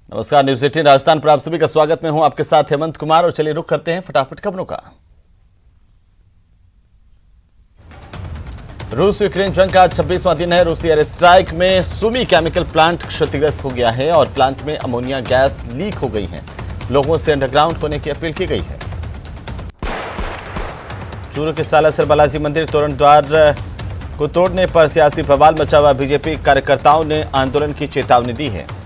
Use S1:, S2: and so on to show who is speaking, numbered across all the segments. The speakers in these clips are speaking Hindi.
S1: नमस्कार, न्यूज 18 राजस्थान पर आप सभी का स्वागत। मैं हूं आपके साथ हेमंत कुमार और चलिए रुख करते हैं फटाफट खबरों का। रूस यूक्रेन जंग का 26वां दिन है। रूसी एयर स्ट्राइक में सुमी केमिकल प्लांट क्षतिग्रस्त हो गया है और प्लांट में अमोनिया गैस लीक हो गई है। लोगों से अंडरग्राउंड होने की अपील की गई है। चूरू के सालासर बालाजी मंदिर तोरण द्वार को तोड़ने पर सियासी बवाल मचा हुआ। बीजेपी कार्यकर्ताओं ने आंदोलन की चेतावनी दी है।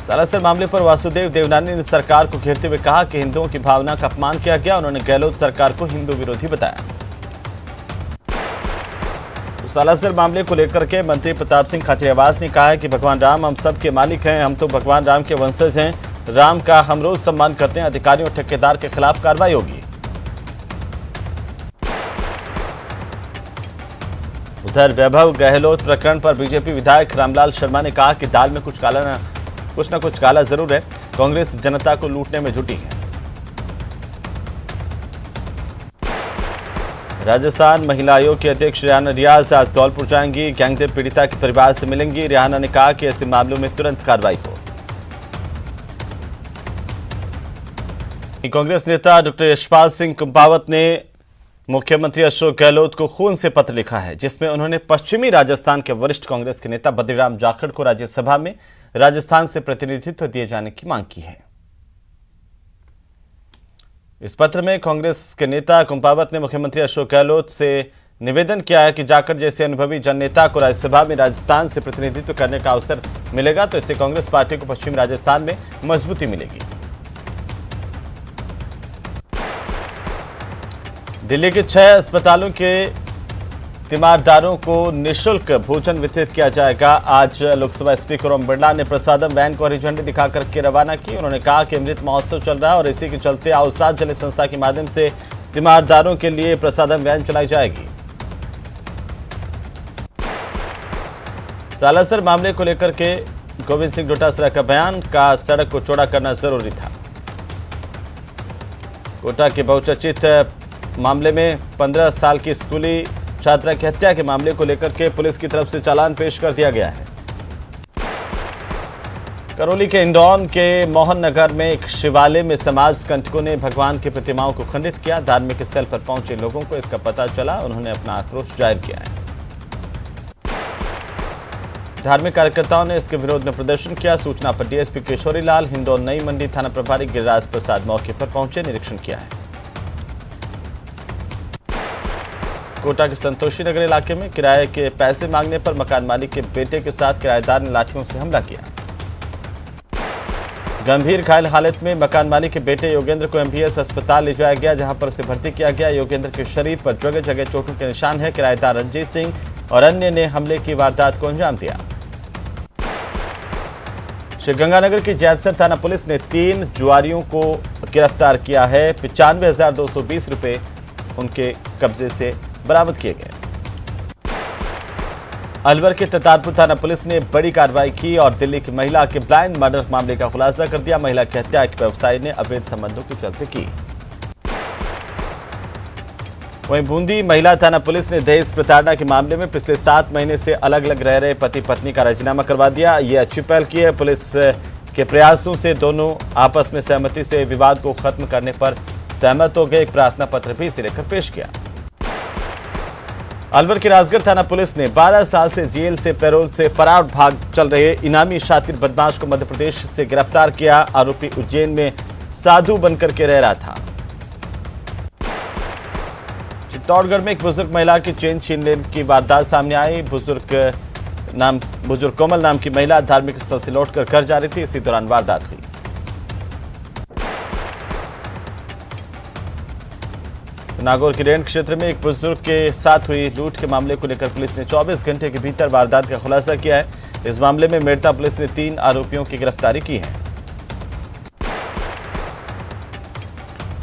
S1: सालासर मामले पर वासुदेव देवनानी ने सरकार को घेरते हुए कहा कि हिंदुओं की भावना का अपमान किया गया। उन्होंने गहलोत सरकार को हिंदू विरोधी बताया। तो सालासर मामले को लेकर के मंत्री प्रताप सिंह खाचरियावास ने कहा है कि भगवान राम हम सब के मालिक हैं, हम तो भगवान राम के वंशज हैं, राम का हम रोज सम्मान करते हैं। अधिकारियों और ठेकेदार के खिलाफ कार्रवाई होगी। उधर वैभव गहलोत प्रकरण पर बीजेपी विधायक रामलाल शर्मा ने कहा कि दाल में कुछ न कुछ काला जरूर है। कांग्रेस जनता को लूटने में जुटी है। राजस्थान महिला आयोग की अध्यक्ष रिहाना रियाज आज धौलपुर जाएंगी। गैंगरेप पीड़िता के परिवार से मिलेंगी। रिहाना ने कहा कि ऐसे मामलों में तुरंत कार्रवाई हो। कांग्रेस नेता डॉक्टर यशपाल सिंह कुंपावत ने मुख्यमंत्री अशोक गहलोत को खून से पत्र लिखा है, जिसमें उन्होंने पश्चिमी राजस्थान के वरिष्ठ कांग्रेस के नेता बद्रीराम जाखड़ को राज्यसभा में राजस्थान से प्रतिनिधित्व दिए जाने की मांग की है। इस पत्र में कांग्रेस के नेता कुंपावत ने मुख्यमंत्री अशोक गहलोत से निवेदन किया है कि जाखड़ जैसे अनुभवी जननेता को राज्यसभा में राजस्थान से प्रतिनिधित्व करने का अवसर मिलेगा तो इससे कांग्रेस पार्टी को पश्चिमी राजस्थान में मजबूती मिलेगी। दिल्ली के 6 अस्पतालों के तीमारदारों को निःशुल्क भोजन वितरित किया जाएगा। आज लोकसभा स्पीकर ओम बिरला ने प्रसादम वैन को हरी झंडी दिखाकर के रवाना की। उन्होंने कहा कि अमृत महोत्सव चल रहा है और इसी के चलते अवसाद जल संस्था के माध्यम से तीमारदारों के लिए प्रसादम वैन चलाई जाएगी। सालासर मामले को लेकर के गोविंद सिंह डोटासरा का बयान का सड़क को चौड़ा करना जरूरी था। कोटा के बहुचर्चित मामले में 15 साल की स्कूली छात्रा की हत्या के मामले को लेकर के पुलिस की तरफ से चालान पेश कर दिया गया है। करौली के इंदौर के मोहन नगर में एक शिवालय में समाज कंटकों ने भगवान की प्रतिमाओं को खंडित किया। धार्मिक स्थल पर पहुंचे लोगों को इसका पता चला, उन्होंने अपना आक्रोश जाहिर किया है। धार्मिक कार्यकर्ताओं ने इसके विरोध में प्रदर्शन किया। सूचना पर डीएसपी किशोरी लाल, हिंडौन नई मंडी थाना प्रभारी गिरिराज प्रसाद मौके पर पहुंचे, निरीक्षण किया है। कोटा के संतोषी नगर इलाके में किराए के पैसे मांगने पर मकान मालिक के बेटे के साथ किराएदार ने लाठियों से हमला किया। गंभीर घायल हालत में मकान मालिक के बेटे योगेंद्र को एमबीएस अस्पताल ले जाया गया, जहां पर उसे भर्ती किया गया। योगेंद्र के शरीर पर जगह जगह चोटों के निशान है। किराएदार रंजीत सिंह और अन्य ने हमले की वारदात को अंजाम दिया। श्रीगंगानगर की जैतसर थाना पुलिस ने 3 जुआरियों को गिरफ्तार किया है। 95,220 रुपए उनके कब्जे से बरामद किए गए। अलवर के ततारपुर थाना पुलिस ने बड़ी कार्रवाई की और दिल्ली की महिला के ब्लाइंड मर्डर मामले का खुलासा कर दिया। महिला की हत्या एक व्यवसायी ने अवैध संबंधों के चलते की। वहीं बूंदी महिला थाना पुलिस ने दहेज प्रताड़ना के मामले में पिछले 7 महीने से अलग अलग रह रहे पति पत्नी का राजीनामा करवा दिया। ये अच्छी पहल की है। पुलिस के प्रयासों से दोनों आपस में सहमति से विवाद को खत्म करने पर सहमत हो गए। एक प्रार्थना पत्र भी इसे लेकर पेश किया। अलवर की राजगढ़ थाना पुलिस ने 12 साल से जेल से पैरोल से फरार भाग चल रहे इनामी शातिर बदमाश को मध्य प्रदेश से गिरफ्तार किया। आरोपी उज्जैन में साधु बनकर के रह रहा था। चित्तौड़गढ़ में एक बुजुर्ग महिला की चेन छीनने की वारदात सामने आई। बुजुर्ग कोमल नाम की महिला धार्मिक स्थल से लौटकर घर जा रही थी, इसी दौरान वारदात हुई। नागौर के रेंड क्षेत्र में एक बुजुर्ग के साथ हुई लूट के मामले को लेकर पुलिस ने 24 घंटे के भीतर वारदात का खुलासा किया है। इस मामले में मेड़ता पुलिस ने 3 आरोपियों की गिरफ्तारी की है।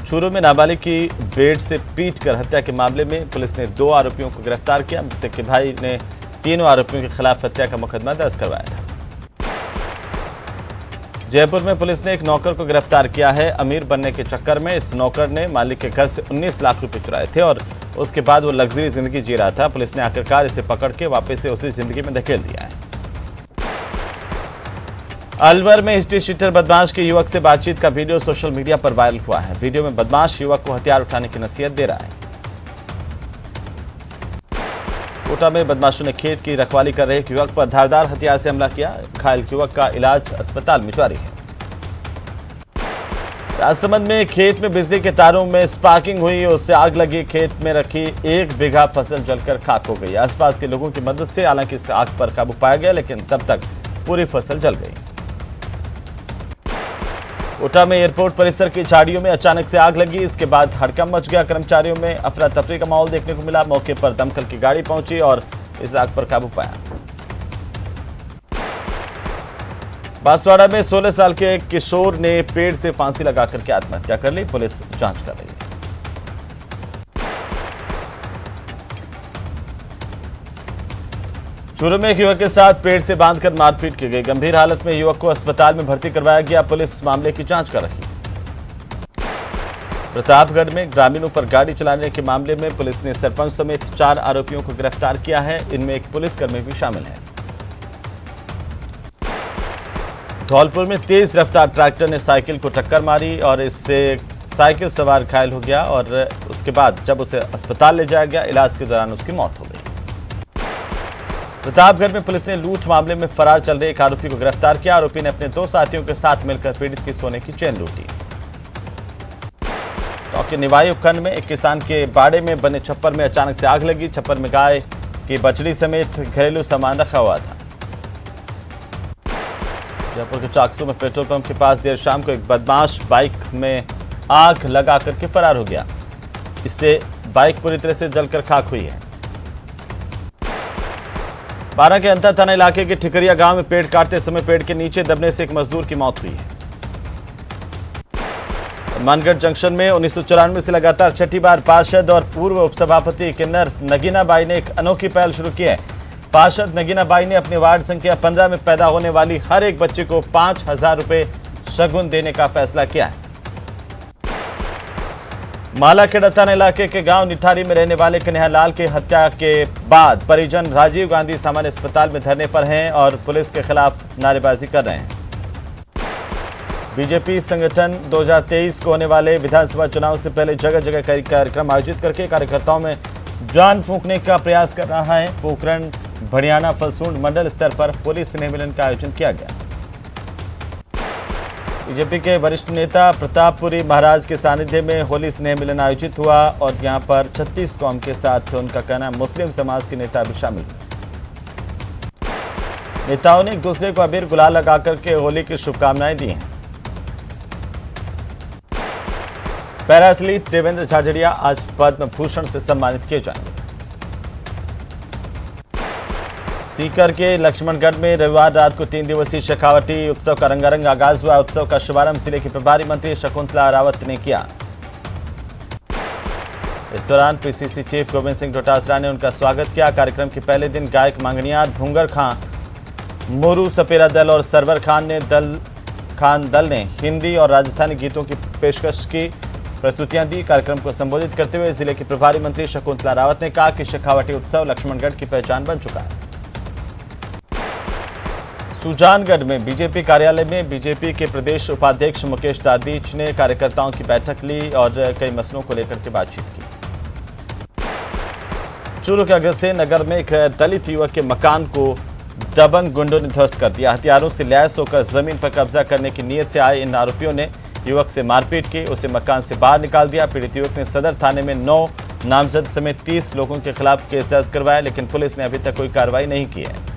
S1: चूरू में नाबालिग की बेड से पीटकर हत्या के मामले में पुलिस ने 2 आरोपियों को गिरफ्तार किया। मृतक के भाई ने तीनों आरोपियों के खिलाफ हत्या का मुकदमा दर्ज करवाया था। जयपुर में पुलिस ने एक नौकर को गिरफ्तार किया है। अमीर बनने के चक्कर में इस नौकर ने मालिक के घर से 19 लाख रुपए चुराए थे और उसके बाद वो लग्जरी जिंदगी जी रहा था। पुलिस ने आखिरकार इसे पकड़ के वापस से उसी जिंदगी में धकेल दिया है। अलवर में हिस्ट्री शीटर बदमाश के युवक से बातचीत का वीडियो सोशल मीडिया पर वायरल हुआ है। वीडियो में बदमाश युवक को हथियार उठाने की नसीहत दे रहा है। कोटा में बदमाशों ने खेत की रखवाली कर रहे एक युवक पर धारदार हथियार से हमला किया। घायल युवक का इलाज अस्पताल में जारी है। राजसमंद में खेत में बिजली के तारों में स्पार्किंग हुई, उससे आग लगी। खेत में रखी 1 बीघा फसल जलकर खाक हो गई। आसपास के लोगों की मदद से हालांकि इस आग पर काबू पाया गया, लेकिन तब तक पूरी फसल जल गई। कोटा में एयरपोर्ट परिसर की झाड़ियों में अचानक से आग लगी। इसके बाद हड़कंप मच गया। कर्मचारियों में अफरा तफरी का माहौल देखने को मिला। मौके पर दमकल की गाड़ी पहुंची और इस आग पर काबू पाया। बांसवाड़ा में 16 साल के एक किशोर ने पेड़ से फांसी लगाकर के आत्महत्या कर ली। पुलिस जांच कर रही है। चूरू में एक युवक के साथ पेड़ से बांधकर मारपीट की गई। गंभीर हालत में युवक को अस्पताल में भर्ती करवाया गया। पुलिस मामले की जांच कर रही है। प्रतापगढ़ में ग्रामीणों पर गाड़ी चलाने के मामले में पुलिस ने सरपंच समेत 4 आरोपियों को गिरफ्तार किया है। इनमें एक पुलिसकर्मी भी शामिल है। धौलपुर में तेज रफ्तार ट्रैक्टर ने साइकिल को टक्कर मारी और इससे साइकिल सवार घायल हो गया और उसके बाद जब उसे अस्पताल ले जाया गया, इलाज के दौरान उसकी मौत हो गई। प्रतापगढ़ में पुलिस ने लूट मामले में फरार चल रहे एक आरोपी को गिरफ्तार किया। आरोपी ने अपने 2 साथियों के साथ मिलकर पीड़ित की सोने की चेन लूटी। टॉकी निवाई उपखंड में एक किसान के बाड़े में बने छप्पर में अचानक से आग लगी। छप्पर में गाय की बछड़ी समेत घरेलू सामान रखा हुआ था। जयपुर के चाकसू में पेट्रोल पंप के पास देर शाम को एक बदमाश बाइक में आग लगा करके फरार हो गया। इससे बाइक पूरी तरह से जलकर खाक हुई है। बारां के अंतर थाना इलाके के ठिकरिया गांव में पेड़ काटते समय पेड़ के नीचे दबने से एक मजदूर की मौत हुई है। मानगढ़ जंक्शन में 1994 से लगातार 6ठी बार पार्षद और पूर्व उपसभापति किन्नर नगीना बाई ने एक अनोखी पहल शुरू की है। पार्षद नगीना बाई ने अपने वार्ड संख्या 15 में पैदा होने वाली हर एक बच्चे को 5,000 रुपए शगुन देने का फैसला किया है। मालाखेड़ा थाना इलाके के गांव निठारी में रहने वाले कन्हैयालाल की हत्या के बाद परिजन राजीव गांधी सामान्य अस्पताल में धरने पर हैं और पुलिस के खिलाफ नारेबाजी कर रहे हैं। बीजेपी संगठन 2023 को होने वाले विधानसभा चुनाव से पहले जगह जगह कई कार्यक्रम आयोजित करके कार्यकर्ताओं में जान फूंकने का प्रयास कर रहा है। पोखरण भड़ियाना फलसूंड मंडल स्तर पर होली स्नेह मिलन का आयोजन किया गया। बीजेपी के वरिष्ठ नेता प्रतापपुरी महाराज के सानिध्य में होली स्नेह मिलन आयोजित हुआ और यहां पर 36 कौम के साथ उनका कहना मुस्लिम समाज के नेता भी शामिल हुए। नेताओं ने एक दूसरे को अबीर गुलाल लगाकर के होली की शुभकामनाएं दी हैं। पैरा एथलीट देवेंद्र झाझड़िया आज पद्म भूषण से सम्मानित किए जाएंगे। सीकर के लक्ष्मणगढ़ में रविवार रात को 3 दिवसीय शेखावटी उत्सव का रंगारंग आगाज हुआ। उत्सव का शुभारंभ जिले की प्रभारी मंत्री शकुंतला रावत ने किया। इस दौरान पीसीसी चीफ गोविंद सिंह डोटासरा ने उनका स्वागत किया। कार्यक्रम के पहले दिन गायक मांगनियार भूंगर खां, मोरू सपेरा दल और सरवर खान दल ने हिंदी और राजस्थानी गीतों की पेशकश की प्रस्तुतियां दी। कार्यक्रम को संबोधित करते हुए जिले की प्रभारी मंत्री शकुंतला रावत ने कहा कि शेखावटी उत्सव लक्ष्मणगढ़ की पहचान बन चुका है। सुजानगढ़ में बीजेपी कार्यालय में बीजेपी के प्रदेश उपाध्यक्ष मुकेश दादीच ने कार्यकर्ताओं की बैठक ली और कई मसलों को लेकर के बातचीत की। चूरू के अग्रसेन नगर में एक दलित युवक के मकान को दबंग गुंडों ने ध्वस्त कर दिया। हथियारों से लैस होकर जमीन पर कब्जा करने की नीयत से आए इन आरोपियों ने युवक से मारपीट की, उसे मकान से बाहर निकाल दिया। पीड़ित युवक ने सदर थाने में 9 नामजद समेत 30 लोगों के खिलाफ केस दर्ज करवाया, लेकिन पुलिस ने अभी तक कोई कार्रवाई नहीं की है।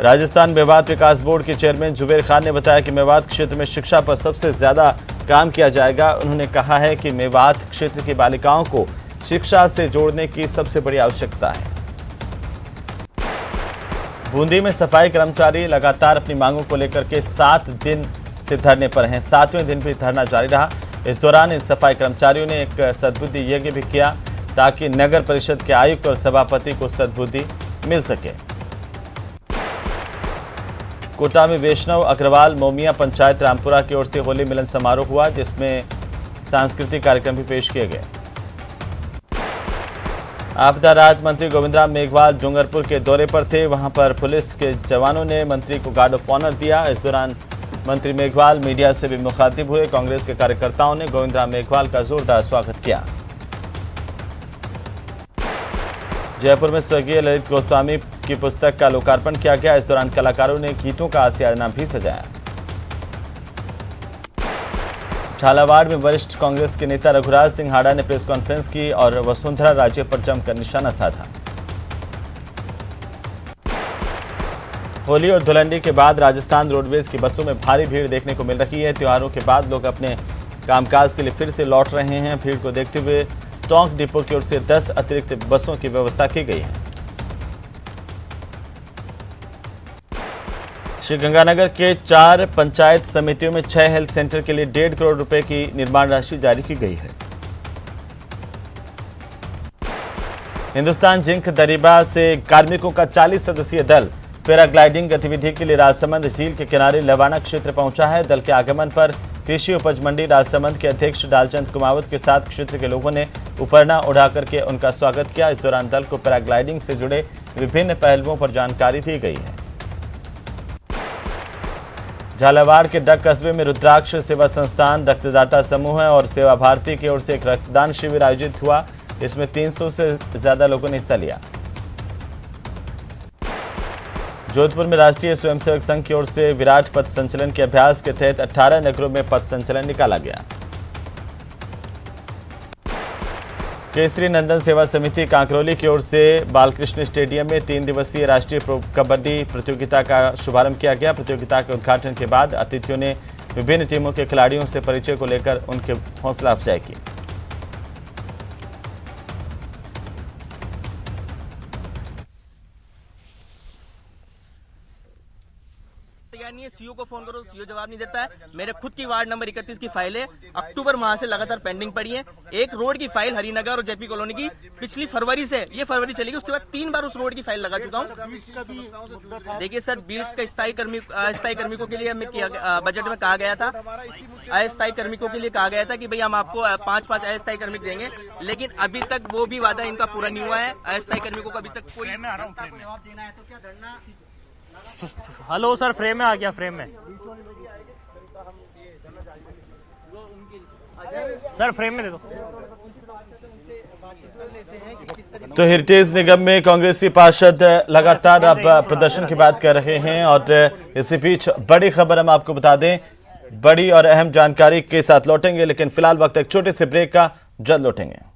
S1: राजस्थान मेवात विकास बोर्ड के चेयरमैन जुबेर खान ने बताया कि मेवात क्षेत्र में शिक्षा पर सबसे ज्यादा काम किया जाएगा। उन्होंने कहा है कि मेवात क्षेत्र की बालिकाओं को शिक्षा से जोड़ने की सबसे बड़ी आवश्यकता है। बूंदी में सफाई कर्मचारी लगातार अपनी मांगों को लेकर के 7 दिन से धरने पर हैं। 7वें दिन भी धरना जारी रहा। इस दौरान इन सफाई कर्मचारियों ने एक सद्बुद्धि यज्ञ भी किया ताकि नगर परिषद के आयुक्त और सभापति को सद्बुद्धि मिल सके। कोटा में वैष्णव अग्रवाल मोमिया पंचायत रामपुरा की ओर से होली मिलन समारोह हुआ, जिसमें सांस्कृतिक कार्यक्रम भी पेश किए गए। आपदा राहत मंत्री गोविंदराम मेघवाल डूंगरपुर के दौरे पर थे। वहां पर पुलिस के जवानों ने मंत्री को गार्ड ऑफ ऑनर दिया। इस दौरान मंत्री मेघवाल मीडिया से भी मुखातिब हुए। कांग्रेस के कार्यकर्ताओं ने गोविंदराम मेघवाल का जोरदार स्वागत किया। जयपुर में स्वर्गीय ललित गोस्वामी की पुस्तक का लोकार्पण किया गया। इस दौरान कलाकारों ने गीतों का आशियाना भी सजाया। झालावाड़ में वरिष्ठ कांग्रेस के नेता रघुराज सिंह हाड़ा ने प्रेस कॉन्फ्रेंस की और वसुंधरा राजे पर जमकर निशाना साधा। होली और धुलंडी के बाद राजस्थान रोडवेज की बसों में भारी भीड़ देखने को मिल रही है। त्योहारों के बाद लोग अपने कामकाज के लिए फिर से लौट रहे हैं। भीड़ को देखते हुए टोंक डिपो की ओर से 10 अतिरिक्त बसों की व्यवस्था की गई है। श्रीगंगानगर के 4 पंचायत समितियों में 6 हेल्थ सेंटर के लिए 1.5 करोड़ रुपए की निर्माण राशि जारी की गई है। हिंदुस्तान जिंक दरिबा से कार्मिकों का 40 सदस्यीय दल पैराग्लाइडिंग गतिविधि के लिए राजसमंद झील के किनारे लवाना क्षेत्र पहुंचा है। दल के आगमन पर कृषि उपज मंडी राजसमंद के अध्यक्ष डालचंद कुमावत के साथ क्षेत्र के लोगों ने उपरना उड़ा करके उनका स्वागत किया। इस दौरान दल को पैराग्लाइडिंग से जुड़े विभिन्न पहलुओं पर जानकारी दी गई है। झालावाड़ के डग कस्बे में रुद्राक्ष सेवा संस्थान, रक्तदाता समूह और सेवा भारती की ओर से एक रक्तदान शिविर आयोजित हुआ। इसमें 300 से ज्यादा लोगों ने हिस्सा लिया। जोधपुर में राष्ट्रीय स्वयंसेवक संघ की ओर से विराट पथ संचलन के अभ्यास के तहत 18 नगरों में पथ संचलन निकाला गया। केसरी नंदन सेवा समिति कांकरौली की ओर से बालकृष्ण स्टेडियम में 3 दिवसीय राष्ट्रीय कबड्डी प्रतियोगिता का शुभारंभ किया गया। प्रतियोगिता के उद्घाटन के बाद अतिथियों ने विभिन्न टीमों के खिलाड़ियों से परिचय को लेकर उनके हौसला अफजाई की।
S2: नहीं है, सीओ को फोन करो, सीओ जवाब नहीं देता है। मेरे खुद की वार्ड नंबर 31 की फाइल है, अक्टूबर माह से लगातार पेंडिंग पड़ी है। एक रोड की फाइल हरिनगर और जेपी कॉलोनी की पिछली फरवरी से, ये फरवरी चलेगी, उसके बाद 3 बार उस रोड की फाइल लगा चुका हूँ। देखिए सर, बीट्स का अस्थायी कार्मिकों के लिए हमें बजट में कहा गया था, अस्थायी कार्मिकों के लिए कहा गया था कि भाई हम आपको 5-5 अस्थायी कार्मिक देंगे, लेकिन अभी तक वो भी वादा इनका पूरा नहीं हुआ है। अस्थायी कार्मिकों को अभी तक कोई जवाब देना है, तो क्या धरना।
S3: हेलो सर, फ्रेम में आ गया, फ्रेम में सर, फ्रेम में दे दो।
S1: तो हेरिटेज निगम में कांग्रेसी पार्षद लगातार अब प्रदर्शन की बात कर रहे हैं और इसी बीच बड़ी खबर हम आपको बता दें, बड़ी और अहम जानकारी के साथ लौटेंगे, लेकिन फिलहाल वक्त एक छोटे से ब्रेक का, जल्द लौटेंगे।